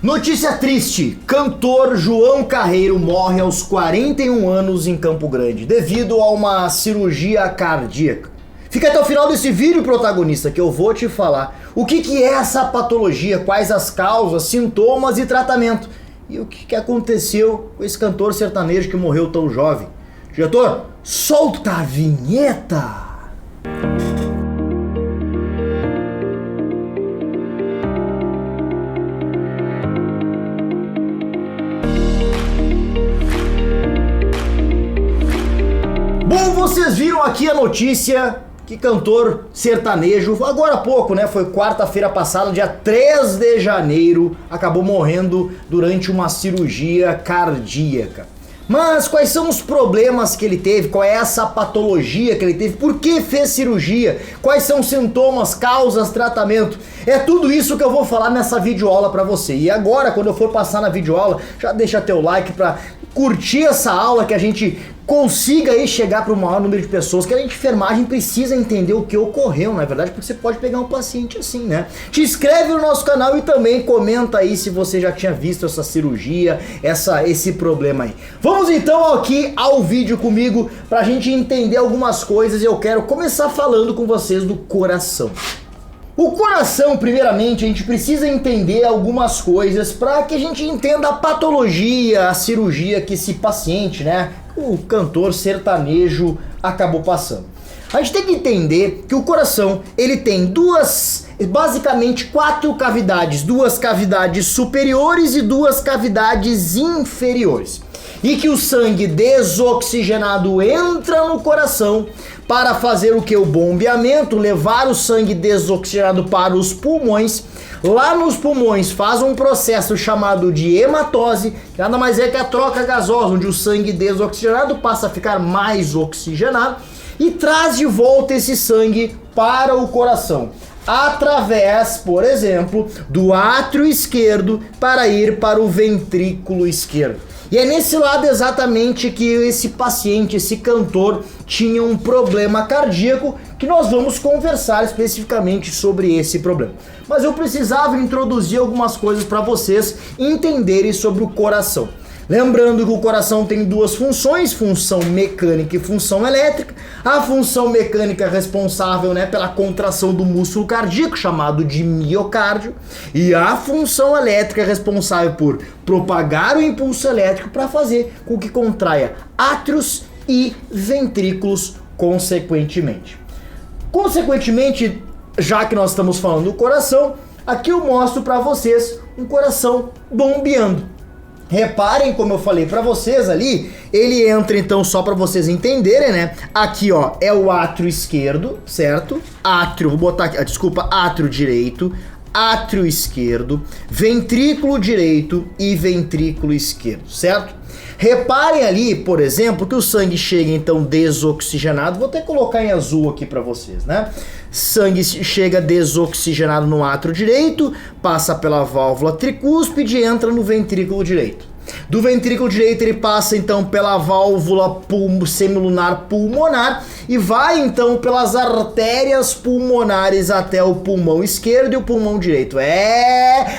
Notícia triste, cantor João Carreiro morre aos 41 anos em Campo Grande, devido a uma cirurgia cardíaca. Fica até o final desse vídeo, protagonista, que eu vou te falar o que é essa patologia, quais as causas, sintomas e tratamento. E o que aconteceu com esse cantor sertanejo que morreu tão jovem. Diretor, solta a vinheta! Bom, vocês viram aqui a notícia que cantor sertanejo, agora há pouco, né, foi quarta-feira passada, dia 3 de janeiro, acabou morrendo durante uma cirurgia cardíaca. Mas quais são os problemas que ele teve? Qual é essa patologia que ele teve? Por que fez cirurgia? Quais são os sintomas, causas, tratamento? É tudo isso que eu vou falar nessa videoaula pra você. E agora, quando eu for passar na videoaula, já deixa teu like pra curtir essa aula, que a gente consiga aí chegar para o maior número de pessoas, que a enfermagem precisa entender o que ocorreu, na verdade, porque você pode pegar um paciente assim, né? Te inscreve no nosso canal e também comenta aí se você já tinha visto essa cirurgia, esse problema aí. Vamos então aqui ao vídeo comigo pra gente entender algumas coisas e eu quero começar falando com vocês do coração. O coração, primeiramente, a gente precisa entender algumas coisas para que a gente entenda a patologia, a cirurgia que esse paciente, né, o cantor sertanejo acabou passando. A gente tem que entender que o coração, ele tem basicamente quatro cavidades, duas cavidades superiores e duas cavidades inferiores. E que o sangue desoxigenado entra no coração para fazer o que? O bombeamento, levar o sangue desoxigenado para os pulmões. Lá nos pulmões faz um processo chamado de hematose, que nada mais é que a troca gasosa, onde o sangue desoxigenado passa a ficar mais oxigenado e traz de volta esse sangue para o coração, através, por exemplo, do átrio esquerdo para ir para o ventrículo esquerdo. E é nesse lado exatamente que esse paciente, esse cantor, tinha um problema cardíaco, que nós vamos conversar especificamente sobre esse problema. Mas eu precisava introduzir algumas coisas para vocês entenderem sobre o coração. Lembrando que o coração tem duas funções, função mecânica e função elétrica. A função mecânica é responsável, né, pela contração do músculo cardíaco, chamado de miocárdio. E a função elétrica é responsável por propagar o impulso elétrico para fazer com que contraia átrios e ventrículos consequentemente. Consequentemente, já que nós estamos falando do coração, aqui eu mostro para vocês um coração bombeando. Reparem, como eu falei pra vocês ali, ele entra então, só pra vocês entenderem, né? Aqui, ó, é o átrio esquerdo, certo? Átrio, vou botar aqui, desculpa, átrio direito, átrio esquerdo, ventrículo direito e ventrículo esquerdo, certo? Reparem ali, por exemplo, que o sangue chega então desoxigenado, vou até colocar em azul aqui pra vocês, né? Sangue chega desoxigenado no átrio direito, passa pela válvula tricúspide e entra no ventrículo direito. Do ventrículo direito ele passa então pela válvula semilunar pulmonar e vai então pelas artérias pulmonares até o pulmão esquerdo e o pulmão direito.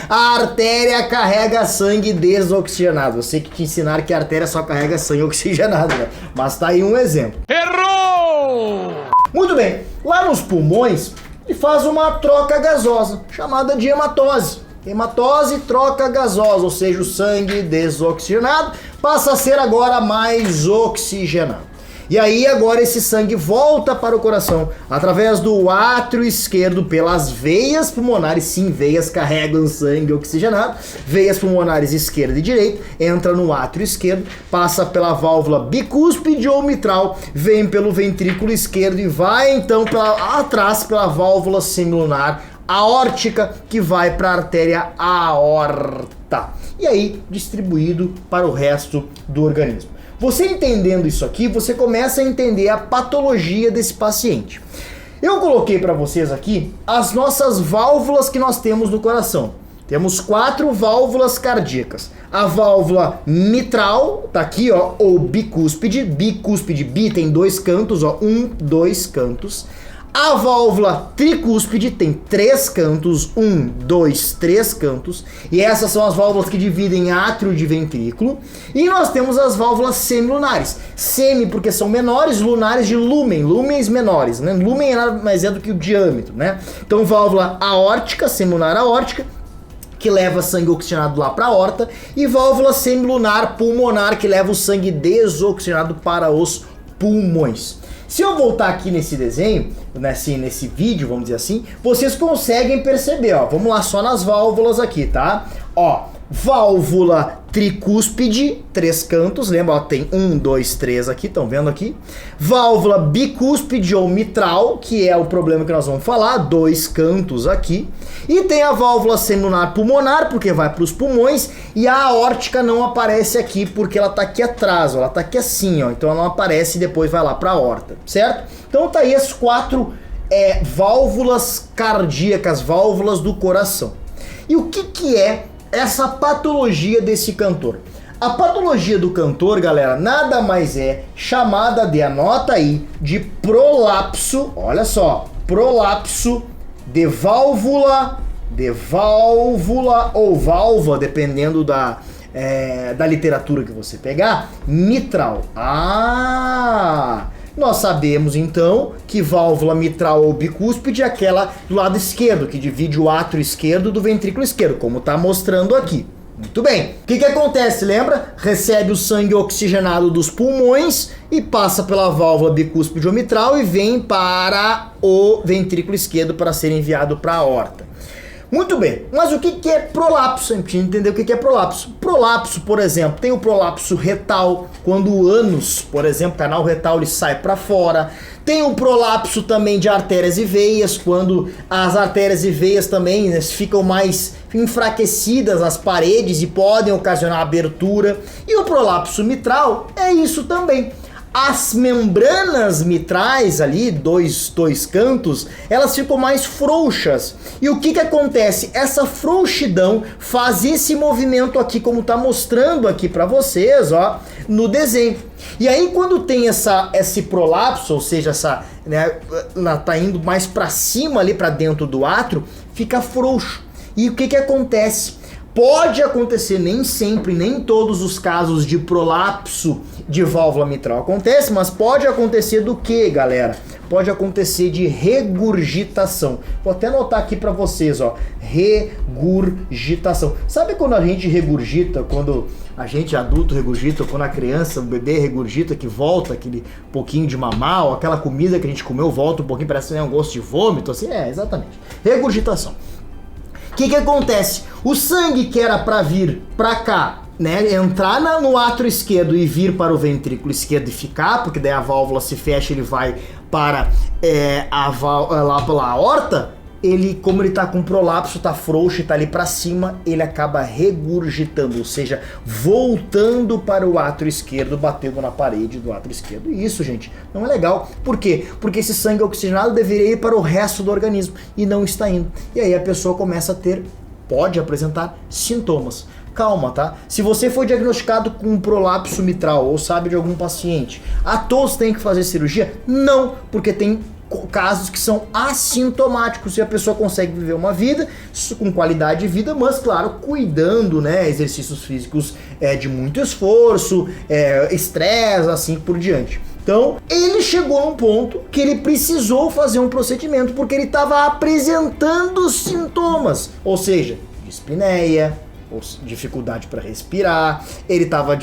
A artéria carrega sangue desoxigenado. Eu sei que te ensinaram que a artéria só carrega sangue oxigenado, né? Mas tá aí um exemplo. Errou! Muito bem, lá nos pulmões ele faz uma troca gasosa, chamada de hematose. Hematose, troca gasosa, ou seja, o sangue desoxigenado passa a ser agora mais oxigenado. E aí agora esse sangue volta para o coração através do átrio esquerdo pelas veias pulmonares. Sim, veias carregam sangue oxigenado. Veias pulmonares esquerda e direita, entra no átrio esquerdo, passa pela válvula bicúspide ou mitral, vem pelo ventrículo esquerdo e vai então atrás pela válvula semilunar aórtica, que vai para a artéria aorta. E aí distribuído para o resto do organismo. Você entendendo isso aqui, você começa a entender a patologia desse paciente. Eu coloquei para vocês aqui as nossas válvulas que nós temos no coração. Temos 4 válvulas cardíacas. A válvula mitral, tá aqui, ó, ou bicúspide. Bicúspide, bi tem 2 cantos, ó, 1, 2 cantos. A válvula tricúspide tem 3 cantos, 1, 2, 3 cantos, e essas são as válvulas que dividem átrio de ventrículo. E nós temos as válvulas semilunares. Semi porque são menores, lunares de lúmen, lúmens menores, né? Lúmen nada mais é do que o diâmetro, né? Então válvula aórtica, semilunar aórtica, que leva sangue oxigenado lá para a aorta, e válvula semilunar pulmonar, que leva o sangue desoxigenado para os pulmões. Se eu voltar aqui nesse desenho, nesse vídeo, vamos dizer assim, vocês conseguem perceber, ó, vamos lá só nas válvulas aqui, tá? Ó, válvula tricúspide, 3 cantos, lembra, ó, tem 1, 2, 3 aqui, estão vendo aqui? Válvula bicúspide ou mitral, que é o problema que nós vamos falar, 2 cantos aqui. E tem a válvula semilunar pulmonar, porque vai para os pulmões, e a aórtica não aparece aqui, porque ela tá aqui atrás, ó, ela tá aqui assim, ó, então ela não aparece e depois vai lá para a aorta, certo? Então tá aí as 4 válvulas cardíacas, válvulas do coração. E o que é essa patologia desse cantor? A patologia do cantor, galera, nada mais é chamada de, anota aí, de prolapso, olha só, prolapso de válvula ou válvula, dependendo da literatura que você pegar, mitral. Nós sabemos então que válvula mitral ou bicúspide é aquela do lado esquerdo, que divide o átrio esquerdo do ventrículo esquerdo, como está mostrando aqui. Muito bem. O que acontece, lembra? Recebe o sangue oxigenado dos pulmões e passa pela válvula bicúspide ou mitral e vem para o ventrículo esquerdo para ser enviado para a aorta. Muito bem, mas o que é prolapso? A gente precisa entender o que é prolapso. Prolapso, por exemplo, tem o prolapso retal, quando o ânus, por exemplo, canal retal, ele sai para fora. Tem o prolapso também de artérias e veias, quando as artérias e veias também ficam mais enfraquecidas as paredes e podem ocasionar abertura. E o prolapso mitral é isso também. As membranas mitrais ali, dois cantos, elas ficam mais frouxas. E o que acontece? Essa frouxidão faz esse movimento aqui, como está mostrando aqui para vocês, ó, no desenho. E aí quando tem esse prolapso, ou seja, tá indo mais para cima ali para dentro do átrio, fica frouxo. E o que acontece? Pode acontecer, nem sempre, nem em todos os casos de prolapso de válvula mitral acontece, mas pode acontecer do que, galera? Pode acontecer de regurgitação. Vou até anotar aqui para vocês, ó, regurgitação. Sabe quando a gente regurgita, quando a gente adulto regurgita, quando a criança, o bebê regurgita, que volta aquele pouquinho de mamar, ou aquela comida que a gente comeu volta um pouquinho, parece um gosto de vômito, assim, exatamente. Regurgitação. O que acontece? O sangue que era para vir para cá, né, entrar no átrio esquerdo e vir para o ventrículo esquerdo e ficar, porque daí a válvula se fecha, ele vai para lá pela aorta, como ele tá com prolapso, tá frouxo e tá ali para cima, ele acaba regurgitando, ou seja, voltando para o átrio esquerdo, batendo na parede do átrio esquerdo. E isso, gente, não é legal. Por quê? Porque esse sangue oxigenado deveria ir para o resto do organismo e não está indo. E aí a pessoa começa a pode apresentar sintomas. Calma, tá? Se você foi diagnosticado com um prolapso mitral ou sabe de algum paciente, a todos tem que fazer cirurgia? Não, porque tem casos que são assintomáticos e a pessoa consegue viver uma vida com qualidade de vida, mas claro, cuidando, né, exercícios físicos de muito esforço, estresse, assim por diante. Então, ele chegou num ponto que ele precisou fazer um procedimento porque ele estava apresentando sintomas, ou seja, dispneia, dificuldade para respirar, ele estava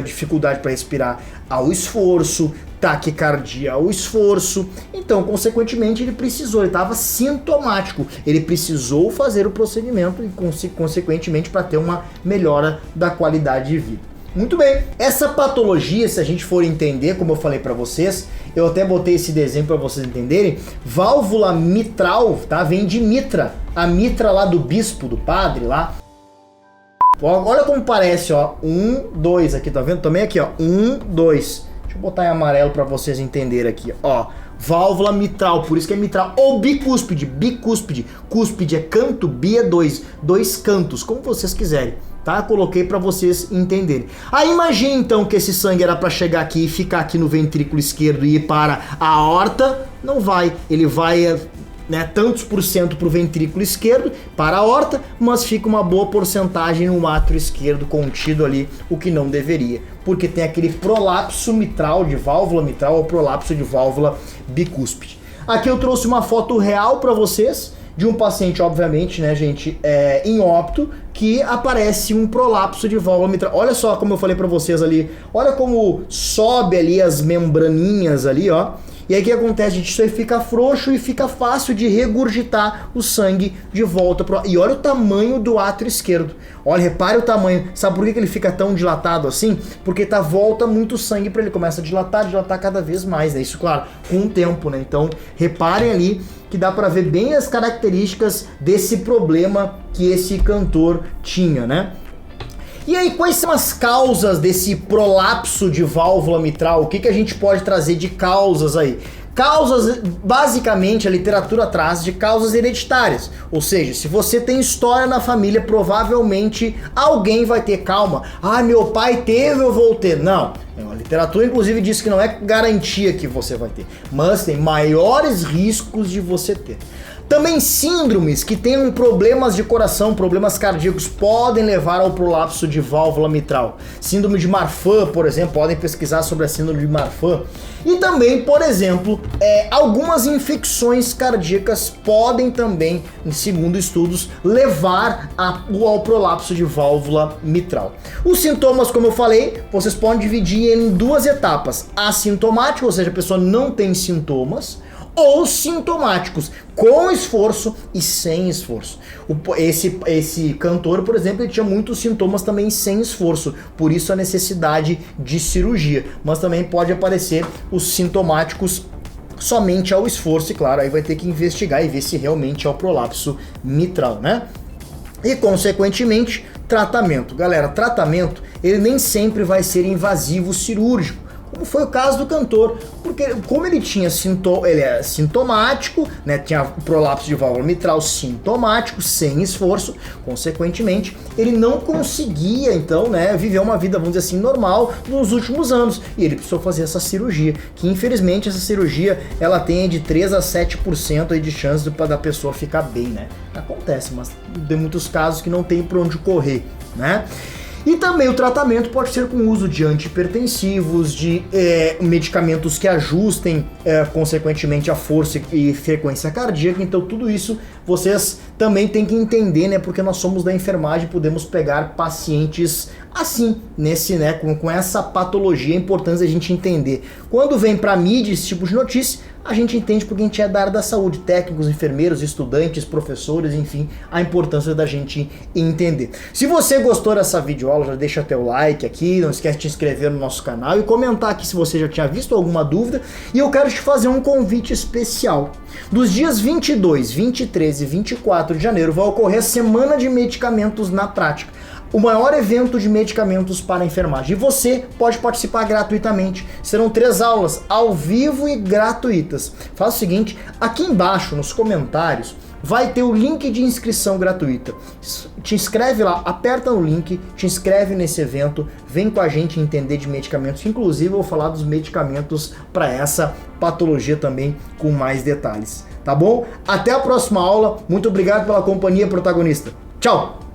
dificuldade para respirar ao esforço, taquicardia ao esforço, então consequentemente ele estava sintomático, ele precisou fazer o procedimento e consequentemente para ter uma melhora da qualidade de vida. Muito bem, essa patologia, se a gente for entender, como eu falei para vocês, eu até botei esse desenho para vocês entenderem, válvula mitral, tá? Vem de mitra, a mitra lá do bispo, do padre lá. Olha como parece, ó, 1, 2 aqui, tá vendo? Também aqui, ó, 1, 2. Deixa eu botar em amarelo para vocês entenderem aqui, ó. Válvula mitral, por isso que é mitral. Ou bicúspide, cúspide é canto, bi é dois cantos, como vocês quiserem. tá? Coloquei para vocês entenderem. Aí imagine então que esse sangue era para chegar aqui e ficar aqui no ventrículo esquerdo e ir para a aorta. Não vai, ele vai, né, tantos por cento para o ventrículo esquerdo, para a aorta, mas fica uma boa porcentagem no átrio esquerdo contido ali, o que não deveria, porque tem aquele prolapso mitral de válvula mitral ou prolapso de válvula bicúspide. Aqui eu trouxe uma foto real para vocês de um paciente, obviamente, né, gente, em óbito, que aparece um prolapso de válvula mitral. Olha só como eu falei para vocês ali, olha como sobe ali as membraninhas ali, ó. E aí o que acontece, gente? Isso aí fica frouxo e fica fácil de regurgitar o sangue de volta pro... E olha o tamanho do átrio esquerdo. Olha, repare o tamanho. Sabe por que ele fica tão dilatado assim? Porque volta muito sangue para ele. Começa a dilatar cada vez mais, né? Isso, claro, com o tempo, né? Então, reparem ali que dá para ver bem as características desse problema que esse cantor tinha, né? E aí, quais são as causas desse prolapso de válvula mitral? O que a gente pode trazer de causas aí? Causas, basicamente, a literatura traz de causas hereditárias. Ou seja, se você tem história na família, provavelmente alguém vai ter. Calma, meu pai teve, eu vou ter. Não, a literatura inclusive diz que não é garantia que você vai ter, mas tem maiores riscos de você ter. Também síndromes que tenham problemas de coração, problemas cardíacos, podem levar ao prolapso de válvula mitral. Síndrome de Marfan, por exemplo, podem pesquisar sobre a síndrome de Marfan. E também, por exemplo, algumas infecções cardíacas podem também, segundo estudos, levar ao prolapso de válvula mitral. Os sintomas, como eu falei, vocês podem dividir em duas etapas. Assintomático, ou seja, a pessoa não tem sintomas, ou sintomáticos, com esforço e sem esforço. Esse cantor, por exemplo, ele tinha muitos sintomas também sem esforço, por isso a necessidade de cirurgia. Mas também pode aparecer os sintomáticos somente ao esforço, e claro, aí vai ter que investigar e ver se realmente é o prolapso mitral, né? E, consequentemente, tratamento. Galera, tratamento, ele nem sempre vai ser invasivo cirúrgico, como foi o caso do cantor, porque como ele é sintomático, né, tinha prolapso de válvula mitral sintomático, sem esforço, consequentemente, ele não conseguia, então, né, viver uma vida, vamos dizer assim, normal nos últimos anos, e ele precisou fazer essa cirurgia, que infelizmente essa cirurgia, ela tem de 3 a 7% aí de chance da pessoa ficar bem, né, acontece, mas tem muitos casos que não tem por onde correr, né. E também o tratamento pode ser com o uso de antihipertensivos, de medicamentos que ajustem, consequentemente, a força e frequência cardíaca. Então tudo isso vocês também têm que entender, né? Porque nós somos da enfermagem, podemos pegar pacientes assim, né, com essa patologia. É importante a gente entender. Quando vem para mídia esse tipo de notícia, a gente entende porque a gente é da área da saúde, técnicos, enfermeiros, estudantes, professores, enfim, a importância da gente entender. Se você gostou dessa videoaula, já deixa teu like aqui, não esquece de te inscrever no nosso canal e comentar aqui se você já tinha visto alguma dúvida. E eu quero te fazer um convite especial. Dos dias 22, 23 e 24 de janeiro vai ocorrer a Semana de Medicamentos na Prática, o maior evento de medicamentos para a enfermagem. E você pode participar gratuitamente. Serão 3 aulas ao vivo e gratuitas. Faz o seguinte, aqui embaixo nos comentários vai ter o link de inscrição gratuita. Te inscreve lá, aperta no link, te inscreve nesse evento, vem com a gente entender de medicamentos. Inclusive eu vou falar dos medicamentos para essa patologia também com mais detalhes. Tá bom? Até a próxima aula. Muito obrigado pela companhia, protagonista. Tchau!